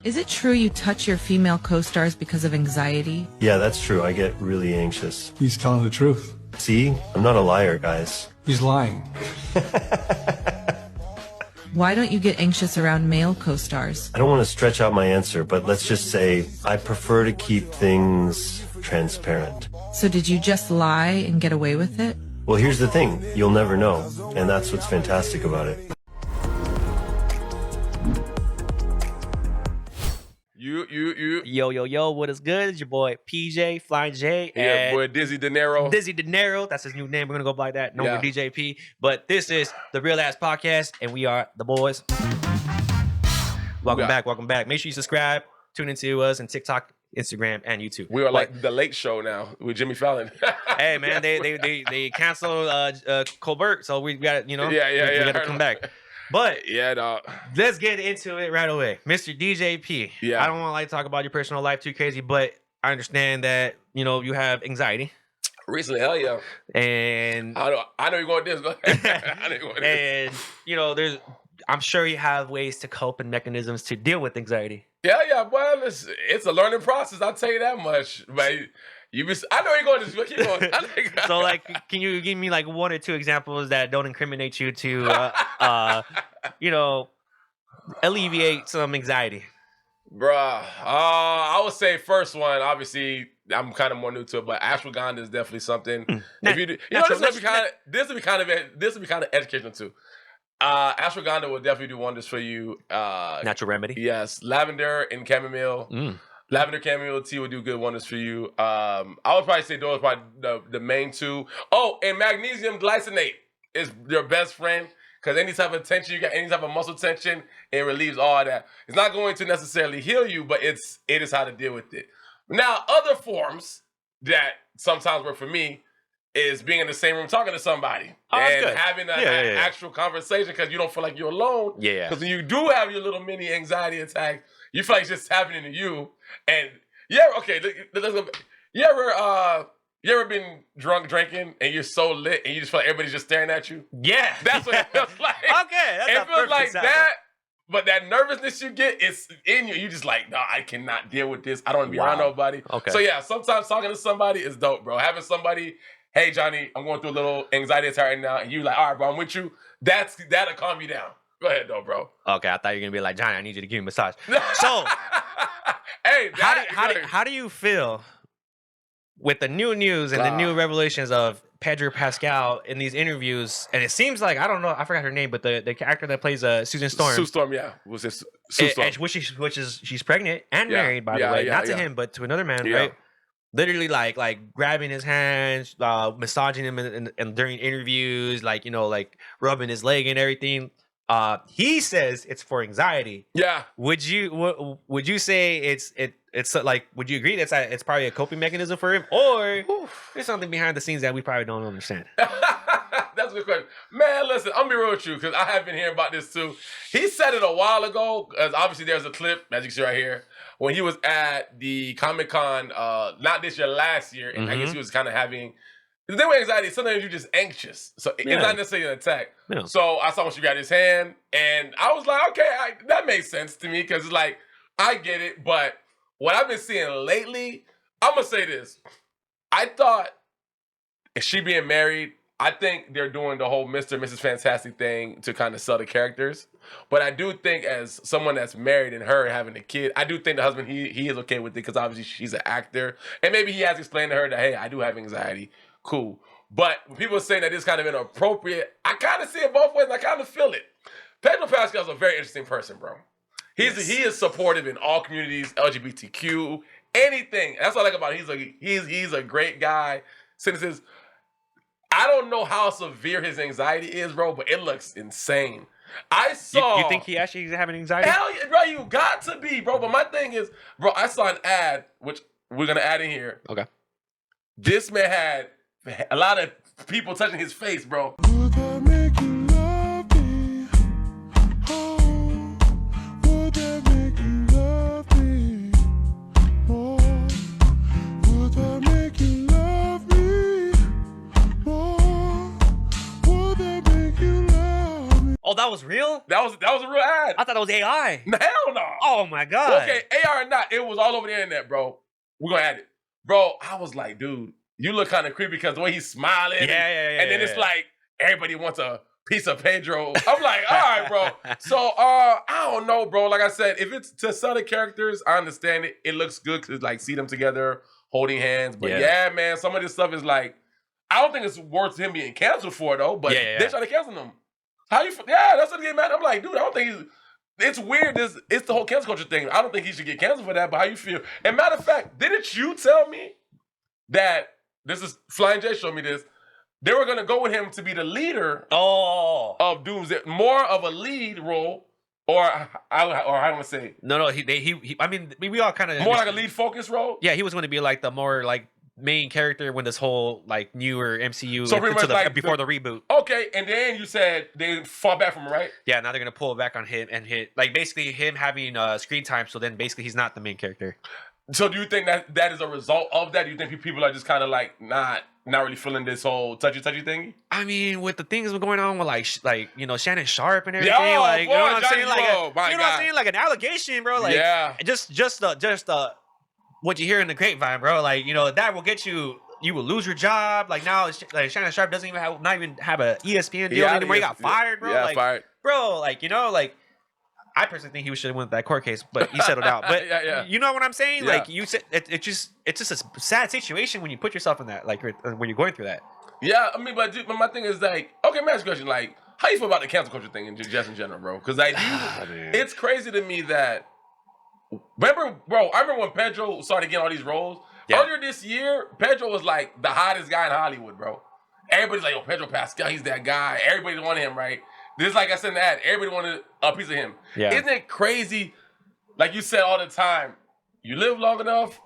Is it true you touch your female co-stars because of anxiety? Yeah, that's true. I get really anxious. He's telling the truth. See? I'm not a liar, guys. He's lying. Why don't you get anxious around male co-stars? I don't want to stretch out my answer, but let's just say I prefer to keep things transparent. So did you just lie and get away with it? Well, here's the thing. You'll never know. And that's what's fantastic about it. Yo, what is good? It's your boy PJ, Flying J. Yeah, boy, Dizzy De Niro. Dizzy De Niro. That's his new name. We're going to go by that. No more DJP. But this is the Real Ass Podcast, and we are the boys. Welcome back. Make sure you subscribe. Tune into us on TikTok, Instagram, and YouTube. We are like the Late Show now with Jimmy Fallon. Hey, man, they canceled Colbert, so we got to, we got to come back. But yeah, dog. Let's get into it right away. Mr. DJP. Yeah. I don't want to talk about your personal life too crazy, but I understand that, you have anxiety. Recently, hell yeah. And I know you're going to this. Go ahead. I know you're going to this. And, I'm sure you have ways to cope and mechanisms to deal with anxiety. Yeah, well, it's a learning process, I'll tell you that much. But I know you're going to keep going. So, can you give me one or two examples that don't incriminate you to, alleviate some anxiety? Bruh, I would say first one, obviously, I'm kind of more new to it, but ashwagandha is definitely something. If you do, this will be kind of educational too. Ashwagandha will definitely do wonders for you. Natural remedy. Yes, lavender and chamomile. Lavender chamomile tea will do good wonders for you. I would probably say those are probably the main two. Oh, and magnesium glycinate is your best friend. Because any type of tension you got, any type of muscle tension, it relieves all of that. It's not going to necessarily heal you, but it is how to deal with it. Now, other forms that sometimes work for me is being in the same room talking to somebody and having an actual conversation because you don't feel like you're alone. Yeah. Because when you do have your little mini anxiety attack, you feel like it's just happening to you. And let's go. You ever been drinking and you're so lit and you just feel like everybody's just staring at you? Yeah. That's what it feels like. Okay. That's it feels like that, but that nervousness you get is in you. You just like, no, I cannot deal with this. I don't want to be around nobody. Okay. So yeah, sometimes talking to somebody is dope, bro. Having somebody, hey, Johnny, I'm going through a little anxiety attack right now. And you like, all right, bro, I'm with you. That'll calm you down. Go ahead, though, bro. Okay, I thought you were going to be like, Johnny, I need you to give me a massage. So, hey, how do you feel with the new news and the new revelations of Pedro Pascal in these interviews? And it seems like, I don't know, I forgot her name, but the actor that plays Susan Storm. Sue Storm, yeah. Was this Sue Storm? Which is she's pregnant and married, by the way. Not to him, but to another man, right? Literally like grabbing his hands, massaging him and during interviews, rubbing his leg and everything. He says it's for anxiety. Yeah. Would you say it's like, would you agree that it's probably a coping mechanism for him, or there's something behind the scenes that we probably don't understand? That's a good question. Man, listen, I'm going to be real with you because I have been hearing about this too. He said it a while ago, because obviously there's a clip, as you can see right here, when he was at the Comic-Con, not this year, last year, and I guess he was kind of having... The thing with anxiety, sometimes you're just anxious. So it's not necessarily an attack. Yeah. So I saw when she got his hand, and I was like, okay, that makes sense to me, because it's like, I get it, but what I've been seeing lately, I'm going to say this. I thought, if she being married, I think they're doing the whole Mr. and Mrs. Fantastic thing to kind of sell the characters. But I do think as someone that's married and her having a kid, I do think the husband, he is okay with it because obviously she's an actor. And maybe he has explained to her that, hey, I do have anxiety. Cool. But when people are saying that it's kind of inappropriate, I kind of see it both ways and I kind of feel it. Pedro Pascal is a very interesting person, bro. He is supportive in all communities, LGBTQ, anything. That's what I like about him. He's a great guy. Citizens, I don't know how severe his anxiety is, bro, but it looks insane. I saw... You think he actually is having anxiety? Hell yeah, bro, you got to be, bro. But my thing is, bro, I saw an ad, which we're going to add in here. Okay. This man had a lot of people touching his face, bro. Oh, that was real? That was a real ad. I thought it was AI. Hell no. Oh my God. Okay, AR or not, it was all over the internet, bro. We're gonna add it. Bro, I was like, dude, you look kind of creepy because the way he's smiling. And then it's like everybody wants a piece of Pedro. I'm like, all right, bro. So I don't know, bro. Like I said, if it's to certain characters, I understand it. It looks good because like see them together holding hands. But yeah, man, some of this stuff is like, I don't think it's worth him being canceled for though. But they're trying to cancel him. How you? Yeah, that's what they get mad. I'm like, dude, I don't think he's. It's weird. It's the whole cancel culture thing. I don't think he should get canceled for that. But how you feel? And matter of fact, didn't you tell me that this is Flying J showed me this? They were gonna go with him to be the leader of Doomsday, more of a lead role, or I don't want to say. No. He. I mean, we all kind of more like a lead focus role. Yeah, he was going to be like the more like main character when this whole like newer MCU before the reboot. Okay, and then you said they fall back from him, right? Yeah, now they're gonna pull back on him and hit like basically him having screen time. So then basically he's not the main character. So do you think that is a result of that? Do you think people are just kind of like not really feeling this whole touchy thingy? I mean, with the things going on with like you know Shannon Sharp and everything, like you know what I'm saying, what I'm saying, like an allegation, bro. Like just what you hear in the grapevine, bro. Like you know that will get you. You will lose your job. Like now, like Shannon Sharp doesn't even have a ESPN deal anymore. He got fired, bro. Yeah, fired. Bro, like you know, like. I personally think he should have won that court case, but he settled out. But you know what I'm saying? Yeah. Like you said, it's just a sad situation when you put yourself in that, like when you're going through that. Yeah, I mean, but my thing is like, okay, man, question, like, how you feel about the cancel culture thing just in general, bro? Because like, it's crazy to me that. Remember, bro? I remember when Pedro started getting all these roles earlier this year. Pedro was like the hottest guy in Hollywood, bro. Everybody's like, "Oh, Pedro Pascal, he's that guy." Everybody wanted him, right? This, like I said in the ad, everybody wanted a piece of him. Yeah. Isn't it crazy? Like you said all the time, you live long enough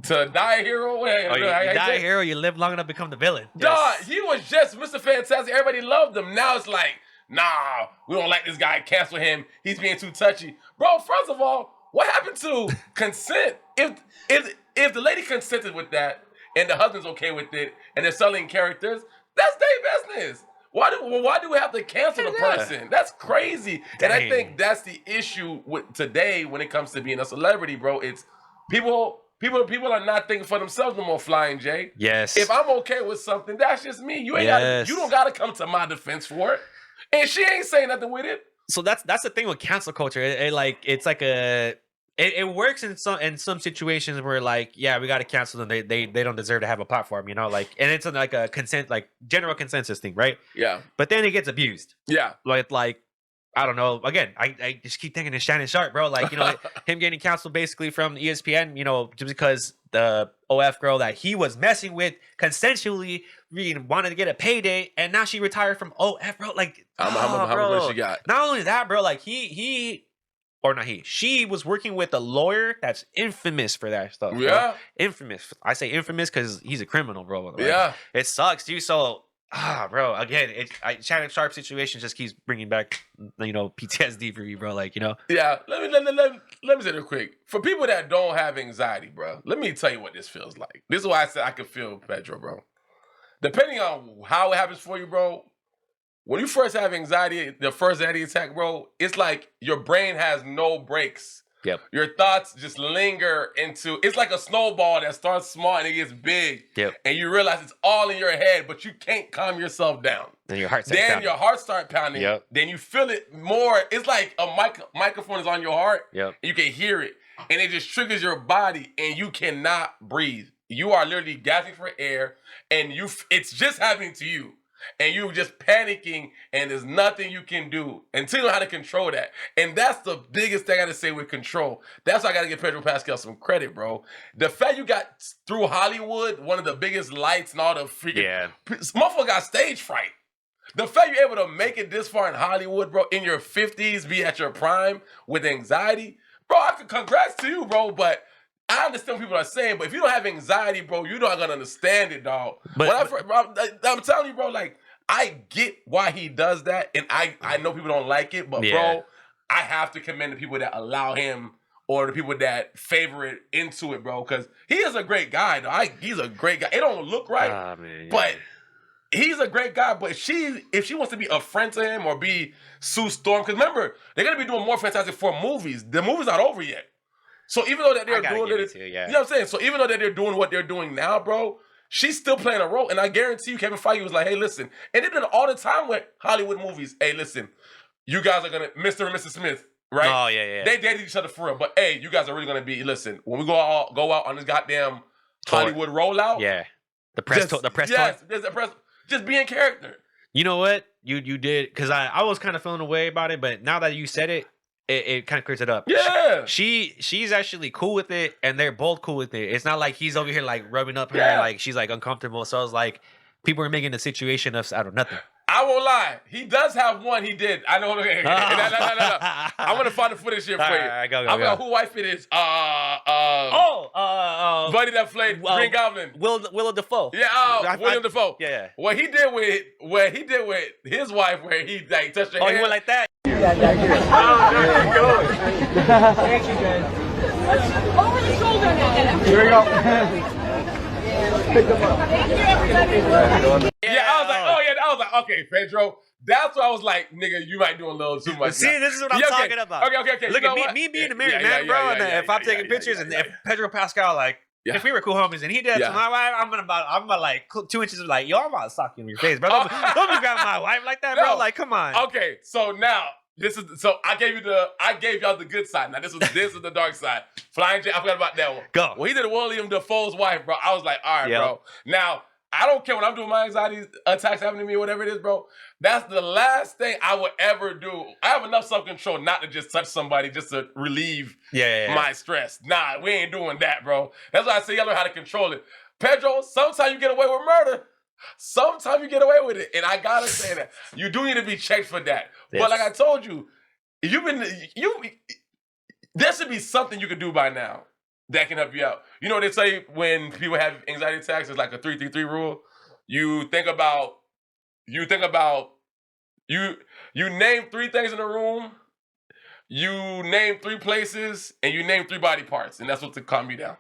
to die a hero. You die a hero, you live long enough to become the villain. Dog, he was just Mr. Fantastic. Everybody loved him. Now it's like, nah, we don't like this guy. Cancel him. He's being too touchy. Bro, first of all, what happened to consent? If the lady consented with that and the husband's okay with it and they're selling characters, that's their business. Why do we have to cancel the person? That's crazy. Dang. And I think that's the issue with today when it comes to being a celebrity, bro. It's people are not thinking for themselves no more, Flying J. Yes. If I'm okay with something, that's just me. You don't gotta come to my defense for it. And she ain't saying nothing with it. So that's the thing with cancel culture. It works in some situations where like, yeah, we got to cancel them. They don't deserve to have a platform, you know, like, and it's like a general consensus thing, right? Yeah. But then it gets abused. Yeah. Like I don't know. Again, I just keep thinking of Shannon Sharp, bro. Like, you know, him getting canceled basically from ESPN, you know, just because the OF girl that he was messing with consensually wanted to get a payday, and now she retired from OF, bro. Like, how much money she got? Not only that, bro. Like she was working with a lawyer that's infamous for that stuff. Yeah. Bro. Infamous. I say infamous because he's a criminal, bro. Like, yeah. It sucks, dude. So, bro, again, Shannon Sharp situation just keeps bringing back, you know, PTSD for you, bro. Like, you know. Yeah. Let me say it quick. For people that don't have anxiety, bro, let me tell you what this feels like. This is why I said I could feel Pedro, bro. Depending on how it happens for you, bro, when you first have anxiety, the first anxiety attack, bro, it's like your brain has no brakes. Yep. Your thoughts just linger into, it's like a snowball that starts small and it gets big. Yep. And you realize it's all in your head, but you can't calm yourself down. Then your heart starts pounding. Your heart starts pounding. Yep. Then you feel it more. It's like a microphone is on your heart. Yep. And you can hear it. And it just triggers your body and you cannot breathe. You are literally gasping for air and it's just happening to you. And you're just panicking, and there's nothing you can do until you know how to control that. And that's the biggest thing I got to say with control. That's why I got to give Pedro Pascal some credit, bro. The fact you got through Hollywood, one of the biggest lights and all the freaking... Yeah. Motherfucker got stage fright. The fact you're able to make it this far in Hollywood, bro, in your 50s, be at your prime with anxiety, bro, congrats to you, bro, but... I understand what people are saying, but if you don't have anxiety, bro, you're not gonna understand it, dog. I'm telling you, bro, like, I get why he does that, and I know people don't like it, but bro, I have to commend the people that allow him or the people that favor it into it, bro, because he is a great guy, though. He's a great guy. It don't look right, but he's a great guy, but if she wants to be a friend to him or be Sue Storm, because remember, they're going to be doing more Fantastic Four movies. The movie's not over yet. So even though that they're doing it, you know what I'm saying? So even though that they're doing what they're doing now, bro, she's still playing a role. And I guarantee you, Kevin Feige was like, hey, listen. And they did it all the time with Hollywood movies. Hey, listen, you guys are going to, Mr. and Mrs. Smith, right? Oh, yeah. They dated each other for real. But, hey, you guys are really going to be, listen, when we go out on this goddamn Hollywood rollout. Yeah. The press tour. Just be in character. You know what? You did, because I was kind of feeling a way about it, but now that you said it, it kind of clears it up. Yeah. She's actually cool with it, and they're both cool with it. It's not like he's over here like rubbing up her, like she's like uncomfortable. So it's like people are making a situation of out of nothing. I won't lie. He does have one. He did. I know. No. I'm gonna find the footage here for you. Right, go. I forgot who wife it is. Buddy that played Green Goblin. Will Dafoe. Yeah. William Dafoe. Yeah. What he did with his wife, where he like touched her hand. Oh, he went like that. Thank you, guys. Over the shoulder now. Here we go. Pick them up. Thank you, everybody. Yeah, I was like, okay, Pedro. That's why I was like, nigga, you might do a little too much. See, this is what I'm talking about. Okay. Look at me being a married man, bro. And if I'm taking pictures, and if Pedro Pascal, like, if we were cool homies and he did that to my wife, I'm about like 2 inches of like, yo, I'm about to sock you in your face, bro. Don't be grabbing my wife like that, bro. Like, come on. Okay, so now I gave y'all the good side. Now this is the dark side. Flying J, I forgot about that one. Go. When he did William Dafoe's wife, bro, I was like, all right, bro. Now I don't care when I'm doing my anxiety attacks happening to me or whatever it is, bro. That's the last thing I would ever do. I have enough self-control not to just touch somebody just to relieve my stress. Nah, we ain't doing that, bro. That's why I say y'all know how to control it. Pedro, sometimes you get away with murder. Sometimes you get away with it. And I gotta say that. You do need to be checked for that. Yes. But like I told you, there should be something you could do by now that can help you out. You know what they say when people have anxiety attacks, it's like a 3-3-3 rule. You name 3 things in the room, you name 3 places, and you name 3 body parts, and that's what to calm you down.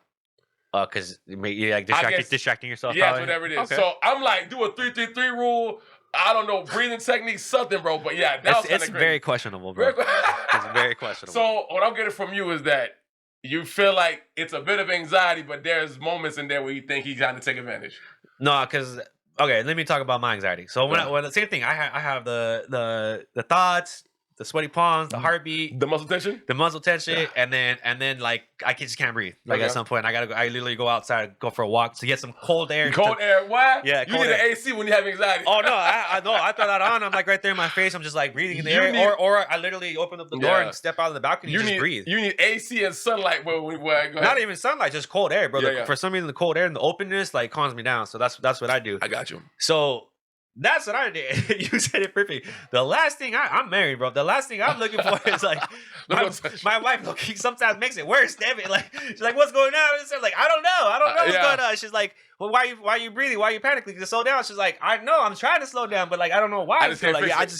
Because you're like distracting yourself. Yeah, whatever it is. Okay. So I'm like, do a 3-3-3 rule. I don't know, breathing technique, something, bro. But yeah, it's very questionable, bro. It's very questionable. So what I'm getting from you is that you feel like it's a bit of anxiety, but there's moments in there where you think he's trying to take advantage. No, because okay, let me talk about my anxiety. So when the same thing, I have the thoughts, the sweaty palms, the heartbeat, the muscle tension, and then like I just can't breathe. Like at some point, I literally go outside, go for a walk to get some cold air. Air? Why? Yeah, you need an AC when you have anxiety. Oh no, I throw that on. I'm like right there in my face. I'm just like breathing in the air, or I literally open up the door and step out of the balcony and just breathe. You need AC and sunlight. Not even sunlight, just cold air, bro. For some reason, the cold air and the openness like calms me down. So that's what I do. I got you. So. That's what I did. You said it perfect. The last thing I'm married, bro. The last thing I'm looking for is like my wife. Looking sometimes makes it worse. Damn it! Like she's like, "What's going on?" And I'm like, "I don't know what's going on." She's like, "Well, why are you breathing? Why are you panicking? To slow down." She's like, "I know. I'm trying to slow down, but like I don't know why." I just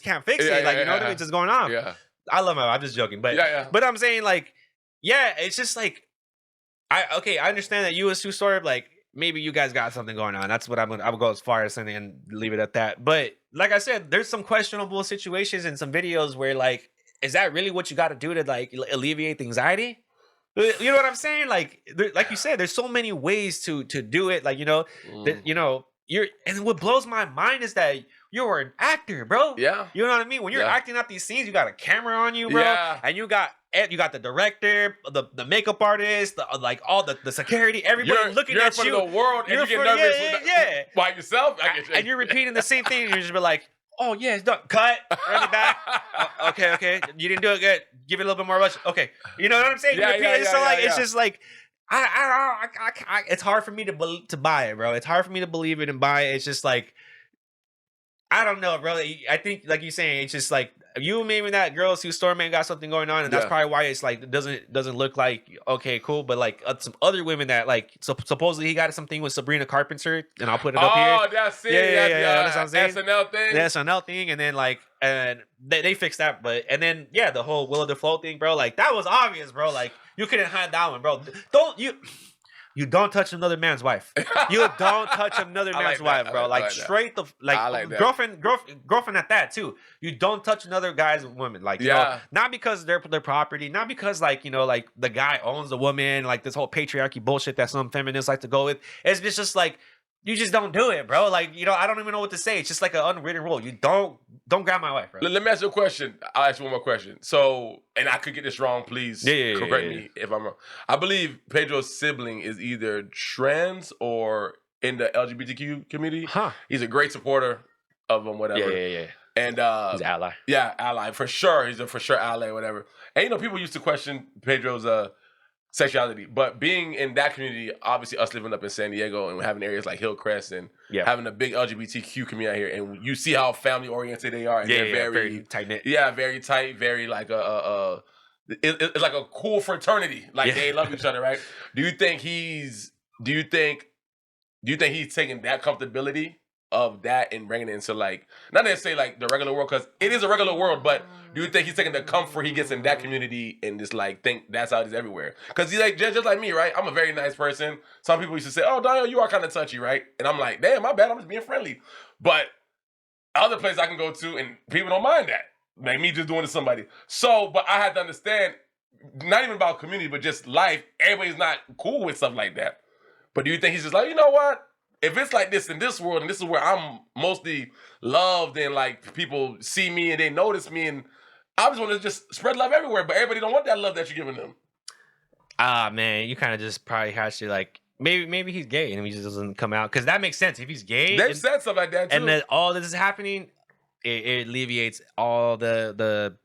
can't fix it. Like you know what I mean? Just going on. Yeah. I love my wife. I'm just joking, but but I'm saying like, it's just like, I understand that you was too sort of like. Maybe you guys got something going on. That's what I would go as far as saying and leave it at that. But like I said, there's some questionable situations and some videos where like, is that really what you got to do to like alleviate the anxiety? You know what I'm saying? Like you said, there's so many ways to do it. Like and what blows my mind is that you're an actor, bro. Yeah. You know what I mean? When you're acting out these scenes, you got a camera on you, bro. Yeah. And you got the director, the makeup artist, the security, everybody looking at you. You're in front of the world and you get nervous by yourself. And you're repeating the same thing and you're just be like, oh yeah, it's done. Cut. Run it back. Okay. You didn't do it good. Give it a little bit more rush. Okay. You know what I'm saying? It's just like it's hard for me to buy it, bro. It's hard for me to believe it and buy it. It's just like I don't know, bro. I think, like you're saying, it's just like you maybe that girl Sue Storm got something going on, and that's probably why it's like it doesn't look like okay, cool. But like some other women that like supposedly he got something with Sabrina Carpenter, and I'll put it up here. Oh, that's it. Yeah. That's what I'm saying. SNL thing. The SNL thing, and then like and they fixed that, and then the whole Willem Dafoe thing, bro. Like that was obvious, bro. Like you couldn't hide that one, bro. Don't you? You don't touch another man's wife. You don't touch another man's wife, bro. Like straight girlfriend at that too. You don't touch another guy's woman. Like you know, not because they're their property, not because like you know like the guy owns the woman, like this whole patriarchy bullshit that some feminists like to go with. It's just like you just don't do it, bro. Like you know, I don't even know what to say. It's just like an unwritten rule. You don't grab my wife, bro. Let me ask you a question. I'll ask you one more question. So, and I could get this wrong. Please correct me if I'm wrong. I believe Pedro's sibling is either trans or in the LGBTQ community. Huh. He's a great supporter of them, whatever. Yeah. And he's an ally. Yeah, ally for sure. He's a for sure ally, whatever. And you know, people used to question Pedro's sexuality, but being in that community, obviously us living up in San Diego and having areas like Hillcrest and having a big LGBTQ community out here, and you see how family oriented they are, and they're very tight knit. Yeah, very tight, very like it's like a cool fraternity. Like they love each other, right? Do you think he's taking that comfortability of that and bringing it into like not necessarily like the regular world, because it is a regular world, but do you think he's taking the comfort he gets in that community and just like think that's how it is everywhere? Because he's like just like me, right? I'm a very nice person. Some people used to say, "Oh, Daniel, you are kind of touchy, right?" And I'm like, "Damn, my bad. I'm just being friendly." But other places I can go to and people don't mind that, like me just doing it to somebody. So, but I had to understand, not even about community, but just life. Everybody's not cool with stuff like that. But do you think he's just like, you know what? If it's like this in this world, and this is where I'm mostly loved, and like people see me and they notice me, and I just want to just spread love everywhere, but everybody don't want that love that you're giving them. Man, you kind of just probably has to like maybe he's gay and he just doesn't come out, because that makes sense if he's gay. They've said stuff like that too, and then all this is happening, it alleviates all the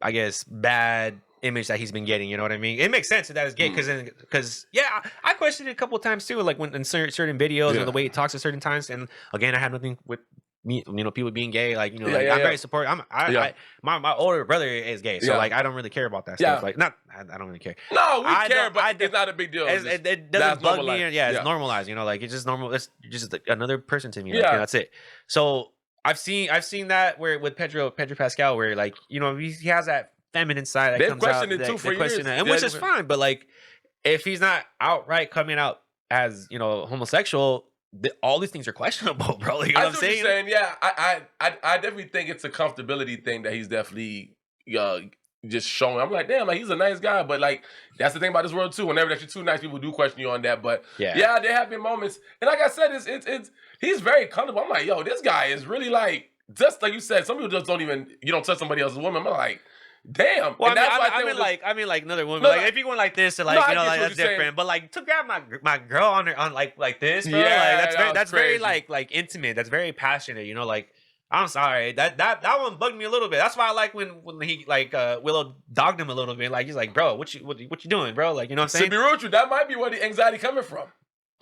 I guess bad image that he's been getting. You know what I mean? It makes sense that is gay because I questioned it a couple of times too, like when in certain videos and the way he talks at certain times. And again, I have nothing with me, you know, people being gay, like, you know, I'm very supportive. My older brother is gay, so like I don't really care about that stuff. Like, I don't really care. No, we care, but it's not a big deal. It doesn't bug me. It's normalized. You know, like it's just normal. It's just like another person to me. Like, that's it. So I've seen that where with Pedro Pascal, where like, you know, he has that feminine side that they've comes out. Questioned it too for years, and which is fine. But like, if he's not outright coming out as, you know, homosexual, all these things are questionable, bro. You know what I'm saying? Yeah, I definitely think it's a comfortability thing that he's definitely just showing. I'm like, damn, like he's a nice guy, but like that's the thing about this world too. Whenever that you're too nice, people do question you on that. But yeah, there have been moments, and like I said, it's he's very comfortable. I'm like, yo, this guy is really like, just like you said, some people just don't even, you don't touch somebody else's woman. I'm like, damn. Well, I mean, like another woman. Like if you went like this, and like you know, like that's different. Saying. But like to grab my girl on like this, bro, like that's very like intimate. That's very passionate. You know, like I'm sorry, that one bugged me a little bit. That's why I like when he like Willow dogged him a little bit. Like he's like, bro, what you doing, bro? Like, you know what I'm saying? To be real with you, that might be where the anxiety coming from.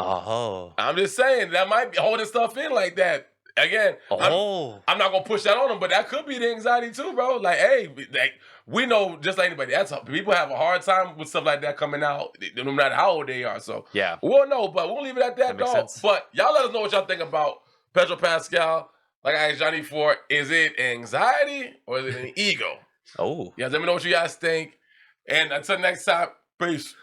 Oh, I'm just saying that might be holding stuff in like that. Again, I'm not gonna push that on them, but that could be the anxiety too, bro. Like, hey, like we know just like anybody, people have a hard time with stuff like that coming out, no matter how old they are. So we'll know, but we'll leave it at that, dog. But y'all let us know what y'all think about Pedro Pascal. Like I asked Johnny for, is it anxiety or is it an ego? Oh, yeah. Let me know what you guys think. And until next time, peace.